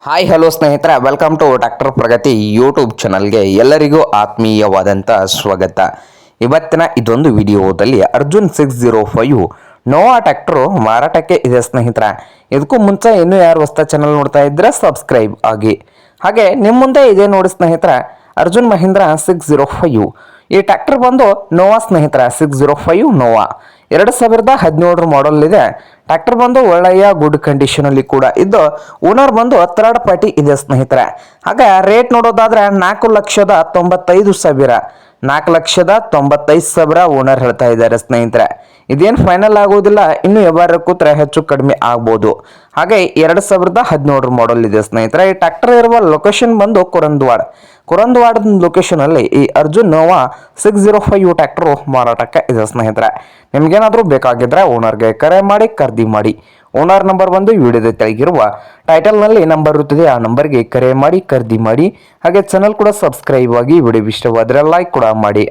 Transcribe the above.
Hi hello ಸ್ನೇಹಿತರೆ, welcome to doctor Pragati YouTube ಚಾನಲ್ಗೆ ಎಲ್ಲರಿಗೂ ಆತ್ಮೀಯವಾದಂಥ ಸ್ವಾಗತ. ಇವತ್ತಿನ ಇದೊಂದು ವಿಡಿಯೋದಲ್ಲಿ ಅರ್ಜುನ್ 605 ನೋವಾ ಟ್ರ್ಯಾಕ್ಟರು ಮಾರಾಟಕ್ಕೆ ಇದೆ ಸ್ನೇಹಿತರೆ. ಇದಕ್ಕೂ ಮುಂಚೆ ಇನ್ನೂ ಯಾರು ಹೊಸ ಚಾನಲ್ ನೋಡ್ತಾ ಇದ್ರೆ ಸಬ್ಸ್ಕ್ರೈಬ್ ಆಗಿ. ಹಾಗೆ ನಿಮ್ಮ ಮುಂದೆ ಇದೆ ನೋಡಿ ಸ್ನೇಹಿತರೆ, ಅರ್ಜುನ್ ಮಹೀಂದ್ರ 605. ಈ ಟ್ರ್ಯಾಕ್ಟರ್ ಬಂದು ನೋವಾ ಸ್ನೇಹಿತರೆ, 605 ನೋವಾ 2017 ಮಾಡಲ್ ಇದೆ. ಟ್ರ್ಯಾಕ್ಟರ್ ಬಂದು ಒಳ್ಳೆಯ ಗುಡ್ ಕಂಡೀಷನ್ ಅಲ್ಲಿ ಕೂಡ ಇದ್ದು, ಓನರ್ ಬಂದು ಥರ್ಡ್ ಪಾರ್ಟಿ ಇದೆ ಸ್ನೇಹಿತರೆ. ಹಾಗೆ ರೇಟ್ ನೋಡೋದಾದ್ರೆ 4,95,000 4,95,000 ಓನರ್ ಹೇಳ್ತಾ ಇದ್ದಾರೆ ಸ್ನೇಹಿತರೆ. ಇದೇನು ಫೈನಲ್ ಆಗೋದಿಲ್ಲ, ಇನ್ನು ವ್ಯವಹಾರ ಕೂತ್ರೆ ಹೆಚ್ಚು ಕಡಿಮೆ ಆಗ್ಬೋದು. ಹಾಗೆ 2017 ಮಾಡಲ್ ಇದೆ ಸ್ನೇಹಿತರೆ. ಈ ಟ್ರ್ಯಾಕ್ಟರ್ ಇರುವ ಲೊಕೇಶನ್ ಬಂದು ಕುರಂದ್ವಾಡ ಲೊಕೇಶನ್ ಅಲ್ಲಿ ಈ ಅರ್ಜುನ್ ನೋವಾ 605 ಟ್ರ್ಯಾಕ್ಟರ್ ಮಾರಾಟಕ್ಕೆ ಇದೆ ಸ್ನೇಹಿತರೆ. ನಿಮ್ಗೇನಾದ್ರೂ ಬೇಕಾಗಿದ್ರೆ ಓನರ್ಗೆ ಕರೆ ಮಾಡಿ ಖರೀದಿ ಮಾಡಿ. ಓನರ್ ನಂಬರ್ ಬಂದು ವಿಡಿಯೋದ ತೆಳಗಿರುವ ಟೈಟಲ್ ನಲ್ಲಿ ನಂಬರ್ ಇರುತ್ತದೆ, ಆ ನಂಬರ್ಗೆ ಕರೆ ಮಾಡಿ ಖರೀದಿ ಮಾಡಿ. ಹಾಗೆ ಚಾನಲ್ ಕೂಡ ಸಬ್ಸ್ಕ್ರೈಬ್ ಆಗಿ, ವಿಡಿಯೋ ಇಷ್ಟವಾದ್ರೆ ಲೈಕ್ ಕೂಡ ಮಾಡಿ.